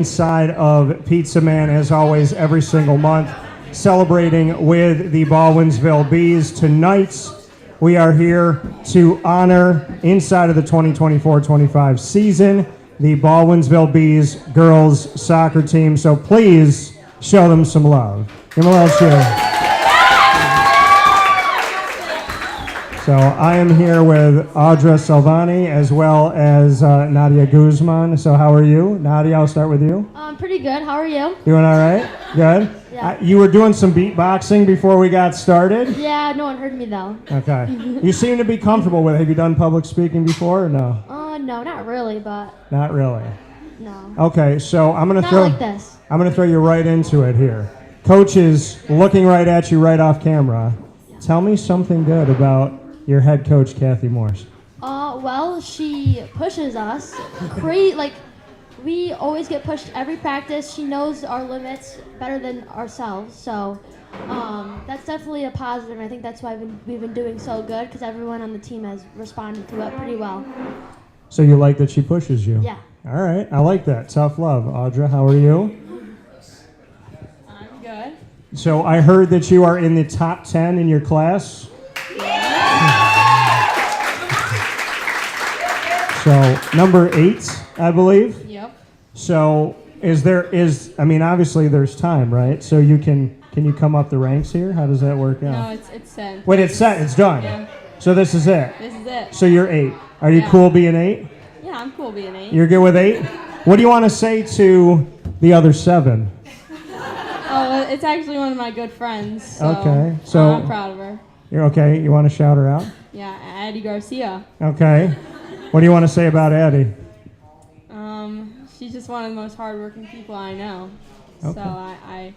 Side of Pizza Man, as always, every single month, celebrating with the Baldwinsville Bees. Tonight, we are here to honor, inside of the 2024-25 season, the Baldwinsville Bees girls soccer team. So please show them some love. Give them a little cheer. So I am here with Audra Salvagni as well as Nadia Guzman. So how are you? Nadia, I'll start with you. Pretty good. How are you? Doing all right? Good? Yeah. You were doing some beatboxing before we got started? Yeah, no one heard me though. Okay. You seem to be comfortable with it. Have you done public speaking before or no? No, not really, but... Not really? No. Okay, so I'm going to Not like this. I'm going to throw you right into it here. Coach is looking right at you right off camera. Tell me something good about your head coach, Kathy Morse. Well, she pushes us. We always get pushed every practice. She knows our limits better than ourselves. So that's definitely a positive. And I think that's why we've been doing so good, because everyone on the team has responded to it pretty well. So you like that she pushes you? Yeah. All right. I like that. Tough love. Audra, how are you? I'm good. So I heard that you are in the top 10 in your class. So number 8, I believe. Yep. So obviously there's time, right? So can you come up the ranks here? How does that work out? No, it's set. Wait, it's set. It's done. Yeah. So this is it. This is it. So you're 8. Are you Yeah. cool being 8? Yeah, I'm cool being 8. You're good with 8? What do you want to say to the other 7? Oh, it's actually one of my good friends. So Okay. So I'm proud of her. you're okay. You want to shout her out? Yeah, Addie Garcia. Okay. What do you want to say about Addie? She's just one of the most hardworking people I know. Okay. So I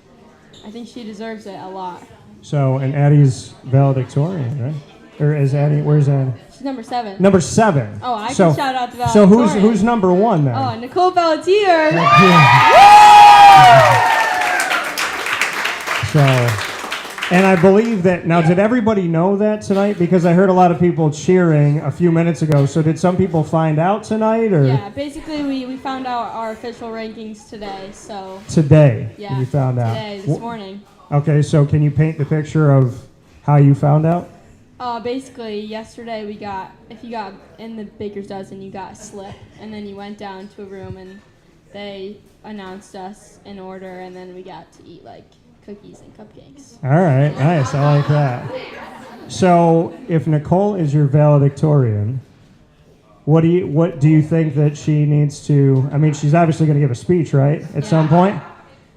think she deserves it a lot. So, and Addie's valedictorian, right? Or is Addie? Where's Addie? She's number 7. Number 7. Oh, I so, can shout out the So valedictorian. who's number 1 then? Oh, Nicole Pelletier. So, and I believe that, now did everybody know that tonight? Because I heard a lot of people cheering a few minutes ago. So did some people find out tonight? Or Yeah, basically we found out our official rankings today. So today yeah, you found out? Today, this morning. Okay, so can you paint the picture of how you found out? Basically, yesterday if you got in the baker's dozen, you got a slip, and then you went down to a room and they announced us in order, and then we got to eat like cookies and cupcakes. All right, nice. I like that. So, if Nicole is your valedictorian, what do you think that she needs to? I mean, she's obviously going to give a speech, right? At some point.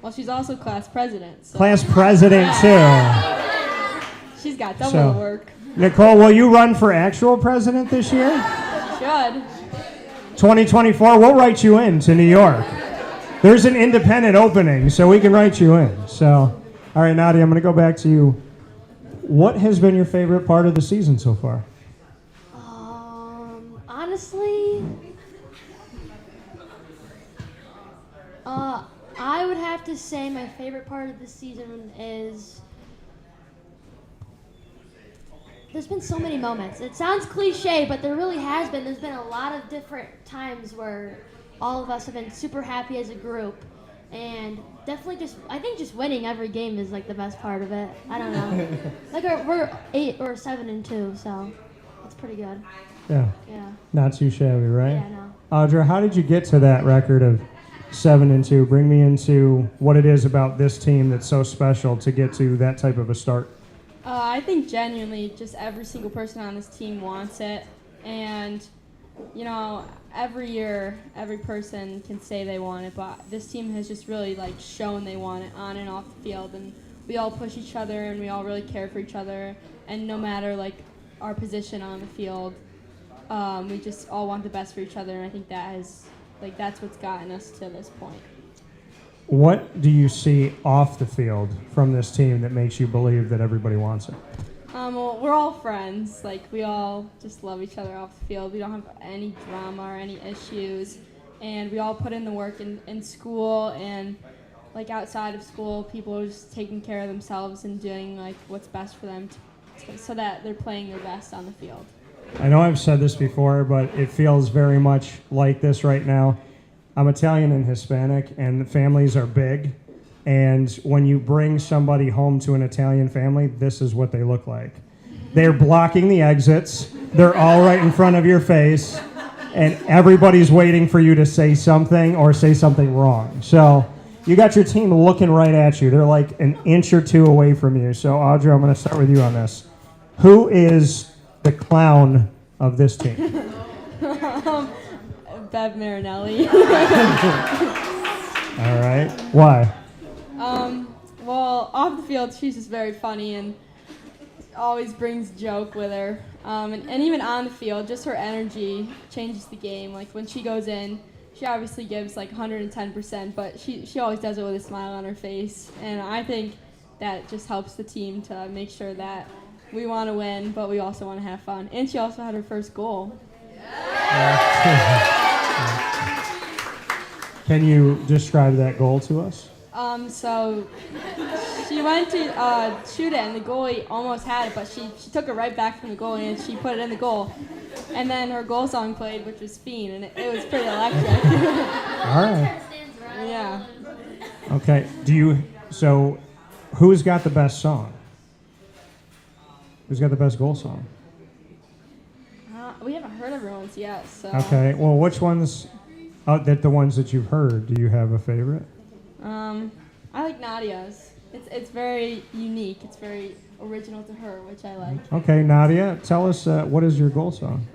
Well, she's also class president. So Class president too. she's got double So- the work. Nicole, will you run for actual president this year? Should. 2024. We'll write you in to New York. There's an independent opening, so we can write you in. So, all right, Nadia, I'm going to go back to you. What has been your favorite part of the season so far? Honestly, I would have to say my favorite part of the season is... There's been so many moments. It sounds cliche, but there really has been. There's been a lot of different times where all of us have been super happy as a group. And definitely I think just winning every game is like the best part of it. I don't know. We're 8 or 7-2, so that's pretty good. Yeah. Yeah. Not too shabby, right? Yeah, no. Audra, how did you get to that record of 7-2? Bring me into what it is about this team that's so special to get to that type of a start. I think genuinely just every single person on this team wants it. And, every year, every person can say they want it, but this team has just really, shown they want it on and off the field. And we all push each other, and we all really care for each other. And no matter, our position on the field, we just all want the best for each other. And I think that's what's gotten us to this point. What do you see off the field from this team that makes you believe that everybody wants it? Well, we're all friends. We all just love each other off the field. We don't have any drama or any issues. And we all put in the work in school and, outside of school. People are just taking care of themselves and doing, what's best for them so that they're playing their best on the field. I know I've said this before, but it feels very much like this right now. I'm Italian and Hispanic, and the families are big. And when you bring somebody home to an Italian family, this is what they look like. They're blocking the exits. They're all right in front of your face. And everybody's waiting for you to say something or say something wrong. So you got your team looking right at you. They're like an inch or two away from you. So Audra, I'm going to start with you on this. Who is the clown of this team? Bev Marinelli. All right. Why? Well, off the field, she's just very funny and always brings joke with her. And even on the field, just her energy changes the game. Like when she goes in, she obviously gives like 110%, but she always does it with a smile on her face. And I think that just helps the team to make sure that we want to win, but we also want to have fun. And she also had her first goal. Can you describe that goal to us? So she went to shoot it, and the goalie almost had it, but she took it right back from the goalie, and she put it in the goal. And then her goal song played, which was Fiend, and it was pretty electric. All right. Yeah. Okay. So who's got the best song? Who's got the best goal song? We haven't heard everyone's yet, so. Okay. Well, which ones, the ones that you've heard, do you have a favorite? I like Nadia's. It's very unique. It's very original to her, which I like. Okay, Nadia, tell us what is your goal song?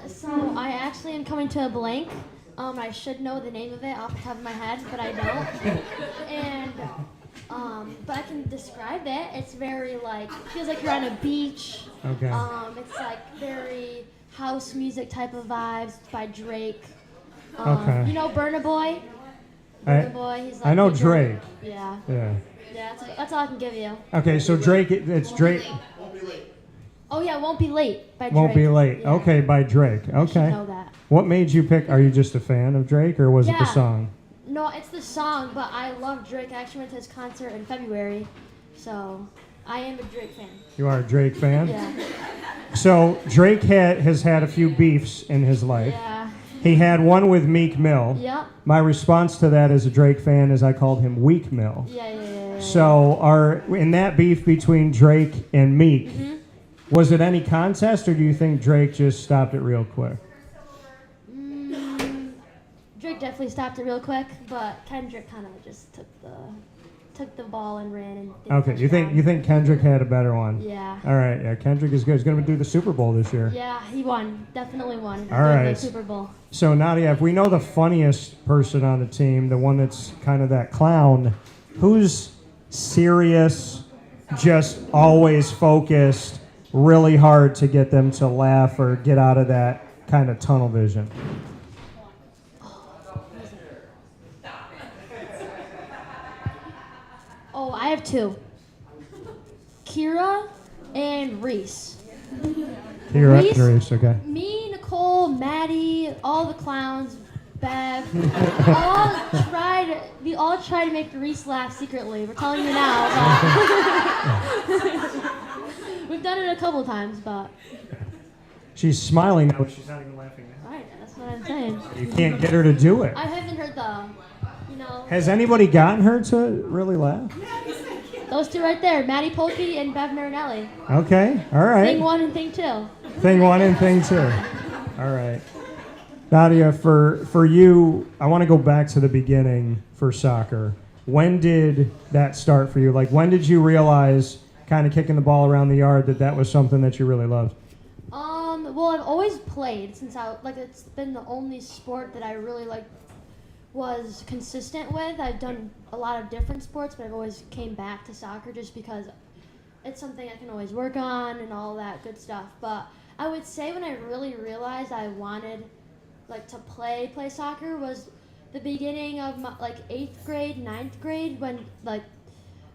So I actually am coming to a blank. I should know the name of it off the top of my head, but I don't. And but I can describe it. It's very like feels like you're on a beach. Okay. It's like very house music type of vibes by Drake. Okay. You know Burna Boy? Burna Boy. He's like I know Drake. Yeah. Yeah. Yeah. That's all I can give you. Okay, so Drake, it's Drake. Oh yeah, Won't Be Late by Drake. Won't Be Late. Yeah. Okay, by Drake. You should Okay. know that. What made you pick? Are you just a fan of Drake, or was it the Yeah. song? No, it's the song, but I love Drake. I actually went to his concert in February, so I am a Drake fan. You are a Drake fan? Yeah. So Drake has had a few beefs in his life. Yeah. He had one with Meek Mill. Yep. My response to that as a Drake fan is I called him Weak Mill. Yeah. So in that beef between Drake and Meek, was it any contest, or do you think Drake just stopped it real quick? Drake definitely stopped it real quick, but Kendrick kind of just took the ball and ran and. did Okay, you think Kendrick had a better one? Yeah. All right, yeah, Kendrick is good. He's going to do the Super Bowl this year. Yeah, he won. Definitely won. All right. The Super Bowl. So Nadia, if we know the funniest person on the team, the one that's kind of that clown, who's serious, just always focused, really hard to get them to laugh or get out of that kind of tunnel vision? Oh, I have two. Kira and Reese. Here, Reese? okay. Me, Nicole, Maddie, all the clowns, Bev, we all try to make Reese laugh secretly. We're telling you now, but we've done it a couple times, but. She's smiling now, but she's not even laughing now. Right, that's what I'm saying. You can't get her to do it. I haven't heard Has anybody gotten her to really laugh? those two right there, Maddie Polke and Bev Marinelli. Okay, all right. Thing one and thing two. Thing one and thing two. All right. Nadia, for you, I want to go back to the beginning for soccer. When did that start for you? Like, when did you realize, kind of kicking the ball around the yard, that was something that you really loved? Well, I've always played since it's been the only sport that I really was consistent with. I've done a lot of different sports, but I've always came back to soccer just because it's something I can always work on and all that good stuff. But I would say when I really realized I wanted to play soccer was the beginning of my 8th grade, 9th grade when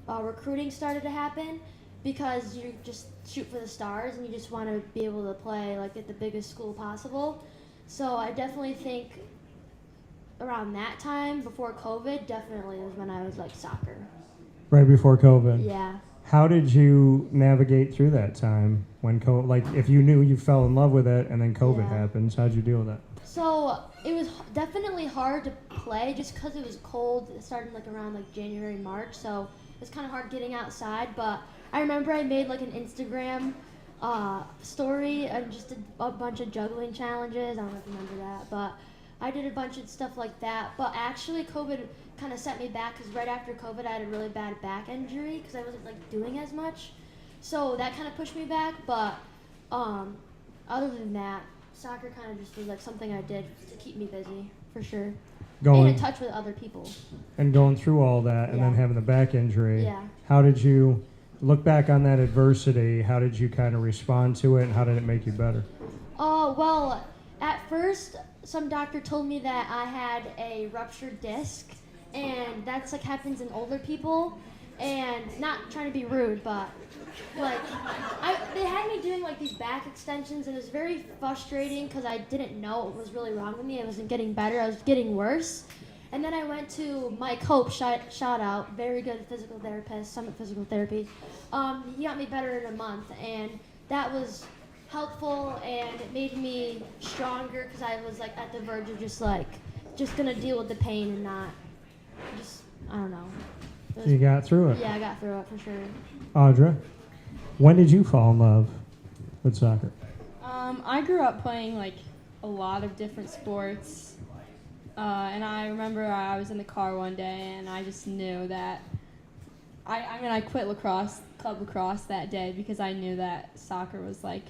recruiting started to happen, because you just shoot for the stars and you just want to be able to play at the biggest school possible. So I definitely think around that time, before COVID, definitely was when I was soccer. Right before COVID? Yeah. How did you navigate through that time when if you knew you fell in love with it and then COVID happens, how'd you deal with that? So it was definitely hard to play just because it was cold. It started like around like January, March, so it was kind of hard getting outside. But I remember I made like an Instagram story and just did a bunch of juggling challenges. I don't know if you remember that, but I did a bunch of stuff like that. But actually, COVID kind of set me back because right after COVID, I had a really bad back injury because I wasn't like doing as much. So that kind of pushed me back. But other than that, soccer kind of just was like something I did to keep me busy, for sure. And in touch with other people. And going through all that and then Yeah. having the back injury. Yeah. How did you look back on that adversity? How did you kind of respond to it, and how did it make you better? Well, at first, some doctor told me that I had a ruptured disc, and that's like happens in older people. And not trying to be rude, but like they had me doing like these back extensions, and it was very frustrating because I didn't know what was really wrong with me. I wasn't getting better; I was getting worse. And then I went to Mike Hope, shout out, very good physical therapist, Summit Physical Therapy. He got me better in a month, and that was helpful, and it made me stronger because I was like at the verge of just gonna deal with the pain and not just, I don't know. You got through it. Yeah, I got through it for sure. Audra, when did you fall in love with soccer? I grew up playing like a lot of different sports, and I remember I was in the car one day and I just knew that I quit club lacrosse that day because I knew that soccer was like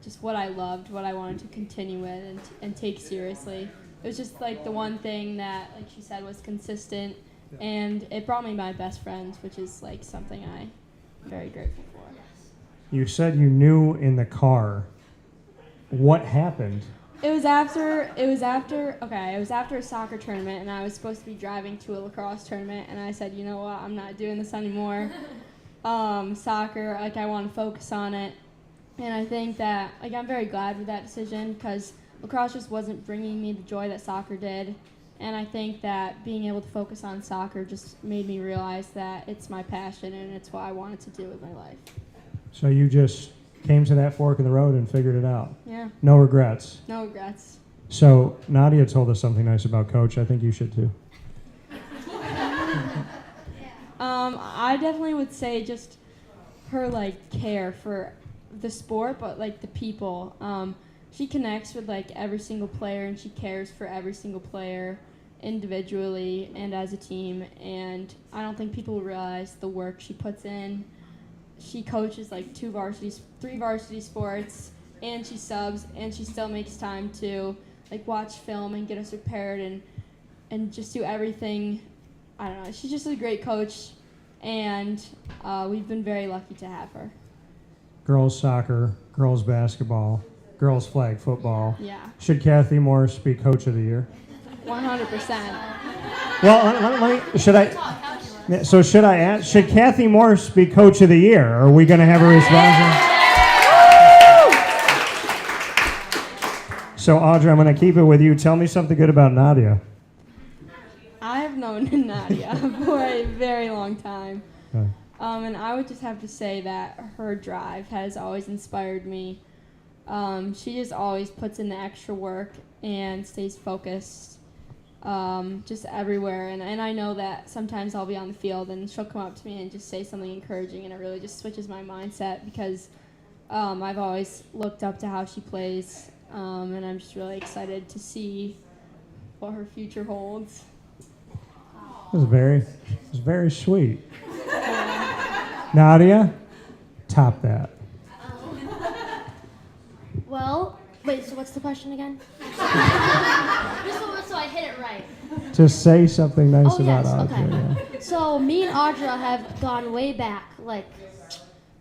just what I loved, what I wanted to continue with and take seriously. It was just like the one thing that, like she said, was consistent, and it brought me my best friends, which is like something I'm very grateful for. You said you knew in the car. What happened? It was after a soccer tournament, and I was supposed to be driving to a lacrosse tournament, and I said, you know what, I'm not doing this anymore. Soccer, like I want to focus on it. And I think that, like, I'm very glad with that decision because lacrosse just wasn't bringing me the joy that soccer did. And I think that being able to focus on soccer just made me realize that it's my passion and it's what I wanted to do with my life. So you just came to that fork in the road and figured it out. Yeah. No regrets. No regrets. So Nadia told us something nice about Coach. I think you should too. I definitely would say just her, like, care for the sport, but, like, the people. She connects with, like, every single player, and she cares for every single player individually and as a team. And I don't think people realize the work she puts in. She coaches, like, 3 varsity sports, and she subs, and she still makes time to, like, watch film and get us prepared and just do everything. I don't know. She's just a great coach, and we've been very lucky to have her. Girls soccer, girls basketball, girls flag football. Yeah. Should Kathy Morris be Coach of the Year? 100%. Well, should I ask? Should Kathy Morris be Coach of the Year? Are we going to have a response? So, Audra, I'm going to keep it with you. Tell me something good about Nadia. I have known Nadia for a very long time. Okay. And I would just have to say that her drive has always inspired me. She just always puts in the extra work and stays focused just everywhere. And I know that sometimes I'll be on the field and she'll come up to me and just say something encouraging, and it really just switches my mindset because I've always looked up to how she plays, and I'm just really excited to see what her future holds. It was very sweet. Nadia, top that. Well, wait, so what's the question again? Just so I hit it right. Just say something nice Oh, about yes, Audra. okay. Yeah. So me and Audra have gone way back, like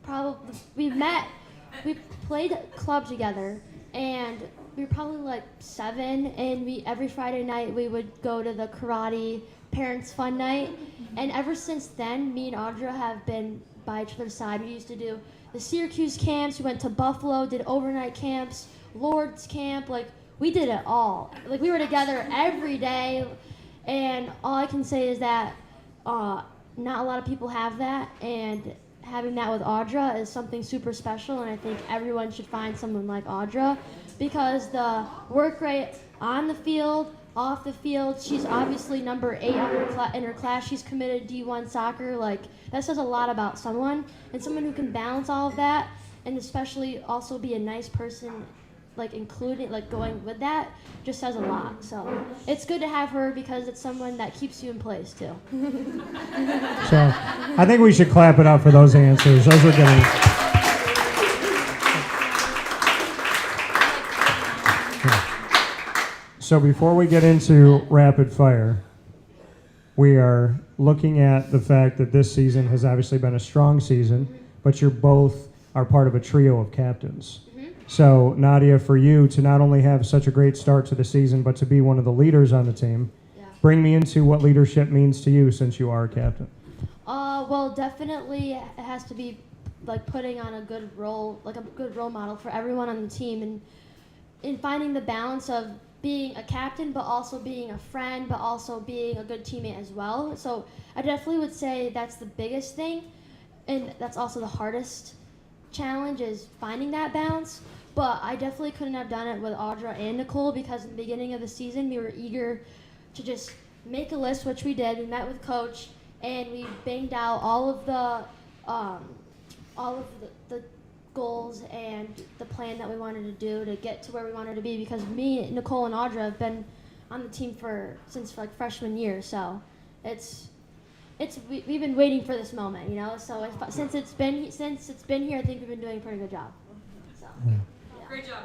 probably we played club together, and we were probably like 7, and every Friday night we would go to the karate parents fun night, and ever since then me and Audra have been by each other's side. We used to do the Syracuse camps, we went to Buffalo, did overnight camps, Lord's camp, like we did it all. Like we were together every day, and all I can say is that not a lot of people have that, and having that with Audra is something super special, and I think everyone should find someone like Audra because the work rate on the field, off the field, she's obviously number 8 in her class. She's committed D1 soccer. Like, that says a lot about someone, and someone who can balance all of that, and especially also be a nice person, like including, like going with that, just says a lot. So it's good to have her because it's someone that keeps you in place too. So I think we should clap it up for those answers. Those were good. So before we get into rapid fire, we are looking at the fact that this season has obviously been a strong season, but you're both are part of a trio of captains. So, Nadia, for you to not only have such a great start to the season, but to be one of the leaders on the team, bring me into what leadership means to you since you are a captain. Well, definitely it has to be like putting on a good role, like a good role model for everyone on the team, and in finding the balance of being a captain, but also being a friend, but also being a good teammate as well. So I definitely would say that's the biggest thing, and that's also the hardest challenge is finding that balance. But I definitely couldn't have done it with Audra and Nicole because in the beginning of the season we were eager to just make a list, which we did. We met with Coach and we banged out all of the goals and the plan that we wanted to do to get to where we wanted to be. Because me, Nicole, and Audra have been on the team since like freshman year, so we've been waiting for this moment, you know. So since it's been here, I think we've been doing a pretty good job. So. Yeah. Great job.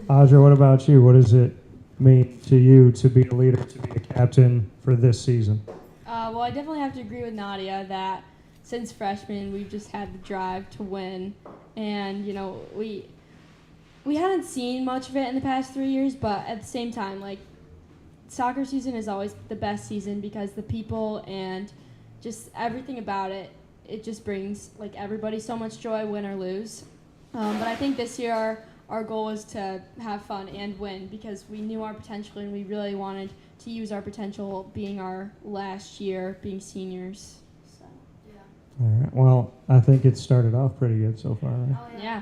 Audra, what about you? What does it mean to you to be a leader, to be a captain for this season? Well, I definitely have to agree with Nadia that since freshman, we've just had the drive to win. And, you know, we hadn't seen much of it in the past 3 years, but at the same time, like, soccer season is always the best season because the people and just everything about it, it just brings, like, everybody so much joy, win or lose. But I think this year our goal was to have fun and win because we knew our potential and we really wanted to use our potential being our last year, being seniors. So, yeah. All right. Well, I think it started off pretty good so far, right? Oh, Yeah,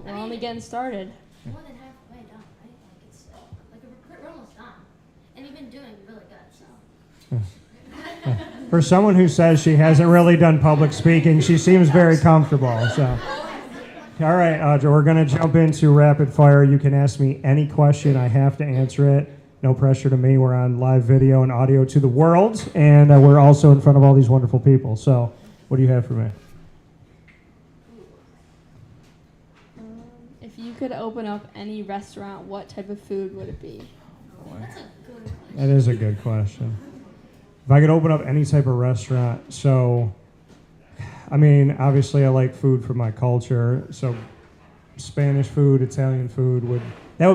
we're only getting started. More than halfway done, right? Like it's like we're almost done, and we've been doing really good. So. For someone who says she hasn't really done public speaking, she seems very comfortable. So. All right, Audra, we're going to jump into rapid fire. You can ask me any question. I have to answer it. No pressure to me. We're on live video and audio to the world, and we're also in front of all these wonderful people. So what do you have for me? If you could open up any restaurant, what type of food would it be? That's a good question. That is a good question. If I could open up any type of restaurant, so... I mean, obviously I like food from my culture, so Spanish food, Italian food would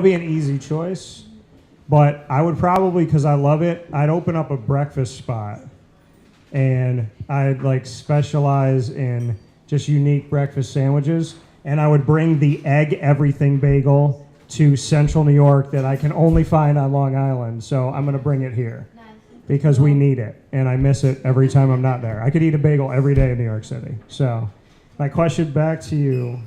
be an easy choice. But I would probably, because I love it, I'd open up a breakfast spot and I'd like specialize in just unique breakfast sandwiches, and I would bring the egg everything bagel to Central New York that I can only find on Long Island. So I'm gonna bring it here. Because we need it, and I miss it every time I'm not there. I could eat a bagel every day in New York City. So, my question back to you,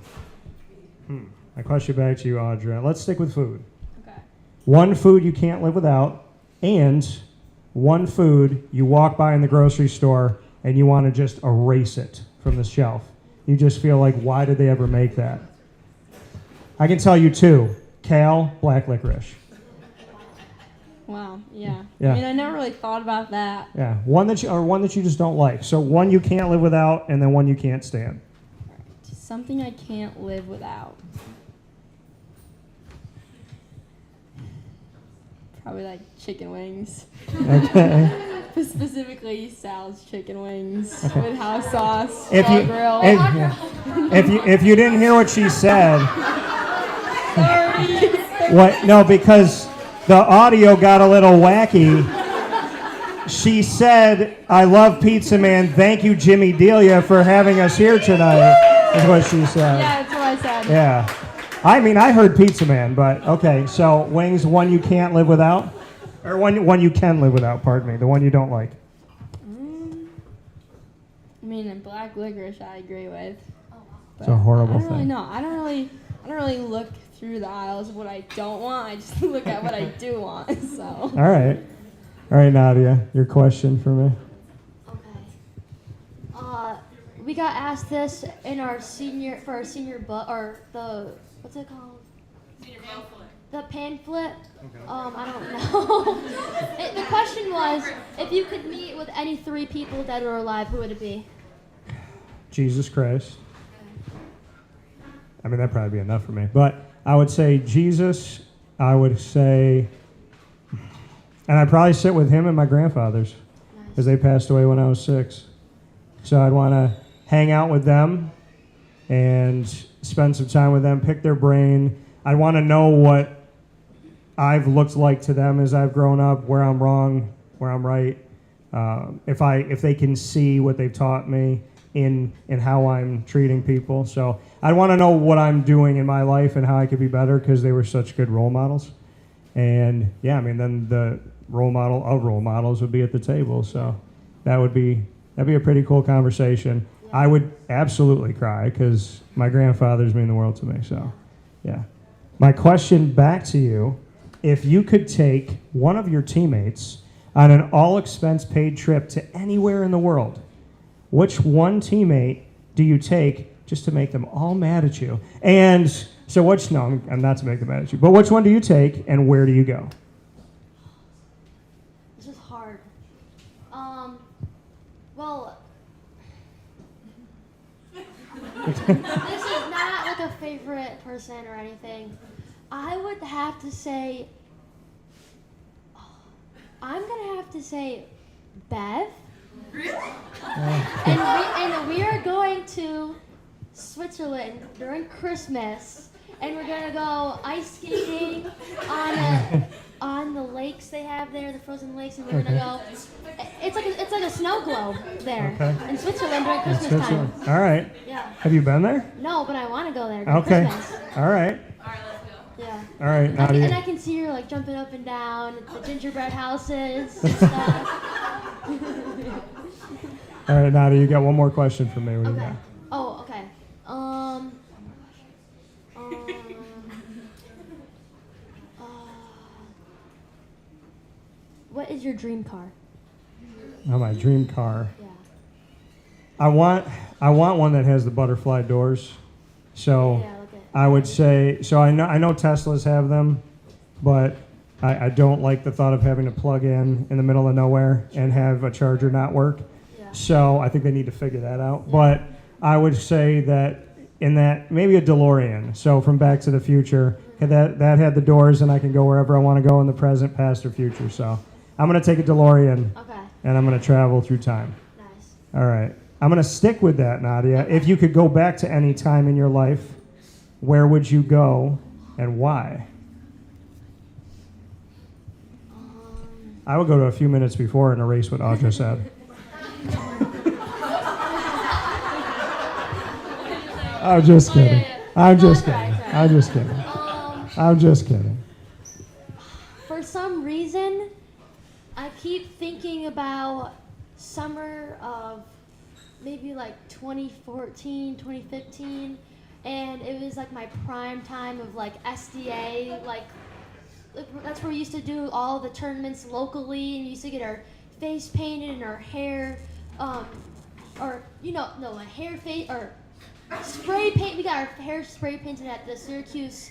Audra. Let's stick with food. Okay. One food you can't live without, and one food you walk by in the grocery store and you want to just erase it from the shelf. You just feel like, why did they ever make that? I can tell you two: kale, black licorice. Wow, yeah. Yeah. I mean, I never really thought about that. Yeah, one that you just don't like. So one you can't live without, and then one you can't stand. Something I can't live without. Probably like chicken wings. Okay. Specifically Sal's chicken wings with house sauce, If you, grill. if you didn't hear what she said, what? No, because the audio got a little wacky. She said, "I love Pizza Man. Thank you, Jimmy Delia, for having us here tonight." Is what she said. Yeah, that's what I said. Yeah. I mean, I heard Pizza Man, but okay. So wings, one you can't live without, or one you can live without. Pardon me, the one you don't like. I mean, and black licorice, I agree with. It's a horrible I don't really thing. know. I don't really look through the aisles of what I don't want. I just look at what I do want. So. All right, Nadia, your question for me. Okay. We got asked this in our senior book, or what's it called? Senior pamphlet. The pamphlet. Okay. I don't know. The question was, if you could meet with any 3 people, dead or alive, who would it be? Jesus Christ. I mean, that'd probably be enough for me. But I would say Jesus. I would say, and I'd probably sit with him and my grandfathers, because they passed away when I was 6. So I'd want to hang out with them and spend some time with them, pick their brain. I'd want to know what I've looked like to them as I've grown up, where I'm wrong, where I'm right. If they can see what they've taught me in how I'm treating people. So I want to know what I'm doing in my life and how I could be better, because they were such good role models. And yeah, I mean, then the role model of role models would be at the table. So that'd be a pretty cool conversation. I would absolutely cry, because my grandfathers mean the world to me. So yeah. My question back to you: if you could take one of your teammates on an all-expense-paid trip to anywhere in the world, which one teammate do you take just to make them all mad at you? And so no, I'm not to make them mad at you, but which one do you take and where do you go? This is hard. Well, this is not like a favorite person or anything. I would have to say, I'm going to have to say Bev. And we are going to Switzerland during Christmas, and we're going to go ice skating on the lakes they have there, the frozen lakes, and we're going to go. It's like a snow globe there in Switzerland during Christmas time. All right. Yeah. Have you been there? No, but I want to go there during Christmas. All right. Yeah. All right, Nadia. And I can see her like jumping up and down at the gingerbread houses and stuff. All right, Nadia, you got one more question for me. What do you got? Oh, okay. What is your dream car? Oh, my dream car. Yeah. I want one that has the butterfly doors. So Yeah, I would say, so I know Teslas have them, but I don't like the thought of having to plug in the middle of nowhere and have a charger not work. Yeah. So I think they need to figure that out. Yeah. But I would say that maybe a DeLorean. So from Back to the Future, that had the doors, and I can go wherever I want to go in the present, past, or future. So I'm going to take a DeLorean, and I'm going to travel through time. Nice. All right. I'm going to stick with that, Nadia. If you could go back to any time in your life, where would you go and why? I would go to a few minutes before and erase what Audra said. I'm just kidding. I'm just kidding. For some reason, I keep thinking about summer of maybe like 2014, 2015. And it was like my prime time of like SDA, like that's where we used to do all the tournaments locally, and we used to get our face painted and our hair, spray paint. We got our hair spray painted at the Syracuse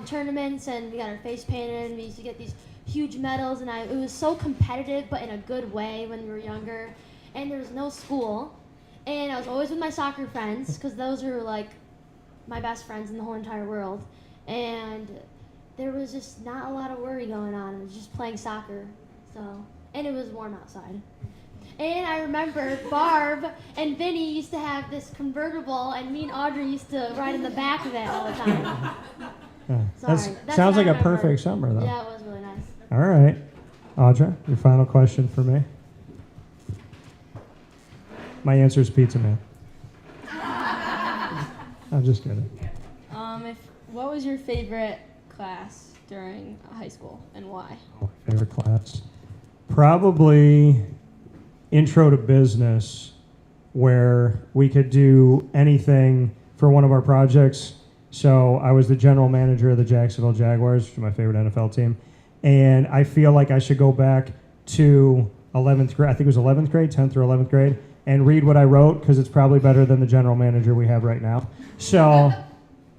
tournaments, and we got our face painted, and we used to get these huge medals, and it was so competitive, but in a good way when we were younger, and there was no school, and I was always with my soccer friends, because those are like my best friends in the whole entire world, and there was just not a lot of worry going on. It was just playing soccer, and it was warm outside. And I remember Barb and Vinny used to have this convertible, and me and Audra used to ride in the back of it all the time. Yeah. Sorry. That sounds like a perfect summer, though. Yeah, it was really nice. All right. Audra, your final question for me? My answer is Pizza Man. I'm just kidding. What was your favorite class during high school and why? Favorite class? Probably Intro to Business, where we could do anything for one of our projects. So I was the general manager of the Jacksonville Jaguars, which is my favorite NFL team. And I feel like I should go back to 11th grade, I think it was 11th grade, 10th or 11th grade, and read what I wrote, because it's probably better than the general manager we have right now. So,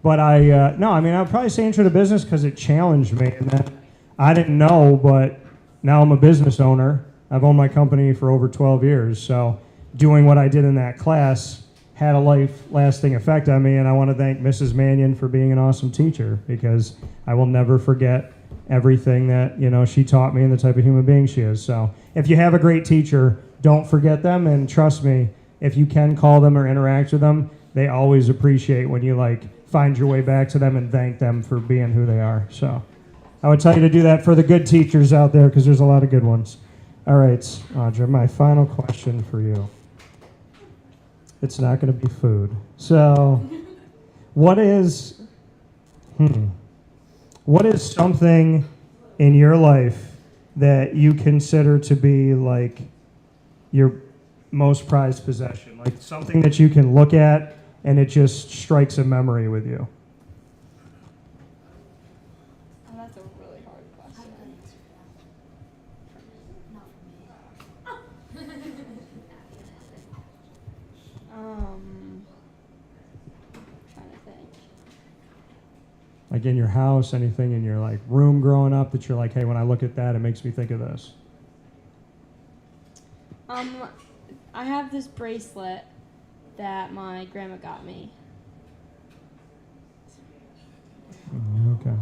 but I would probably say intro to business because it challenged me. And then I didn't know, but now I'm a business owner. I've owned my company for over 12 years. So doing what I did in that class had a life-lasting effect on me. And I want to thank Mrs. Mannion for being an awesome teacher, because I will never forget everything that, she taught me and the type of human being she is. So if you have a great teacher, don't forget them, and trust me, if you can call them or interact with them, they always appreciate when you find your way back to them and thank them for being who they are. So I would tell you to do that for the good teachers out there, because there's a lot of good ones. All right, Audra, my final question for you. It's not going to be food. So what is something in your life that you consider to be your most prized possession? Like something that you can look at and it just strikes a memory with you? Oh, that's a really hard question. Trying to think. Like in your house, anything in your room growing up that you're like, hey, when I look at that, it makes me think of this? I have this bracelet that my grandma got me. Okay.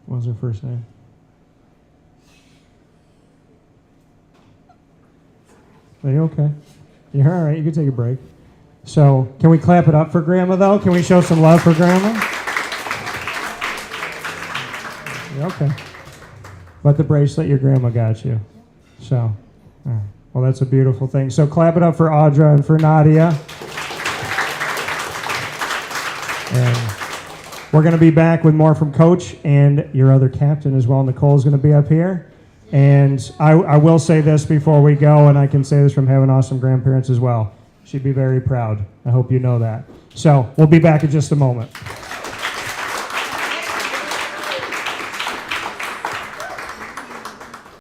What was her first name? Are you okay? You're all right. You can take a break. So, can we clap it up for Grandma, though? Can we show some love for Grandma? You're okay. But the bracelet your grandma got you. So, all right. Well, that's a beautiful thing. So, clap it up for Audra and for Nadia. And we're going to be back with more from Coach and your other captain as well. Nicole's going to be up here. And I will say this before we go, and I can say this from having awesome grandparents as well. She'd be very proud. I hope you know that. So we'll be back in just a moment.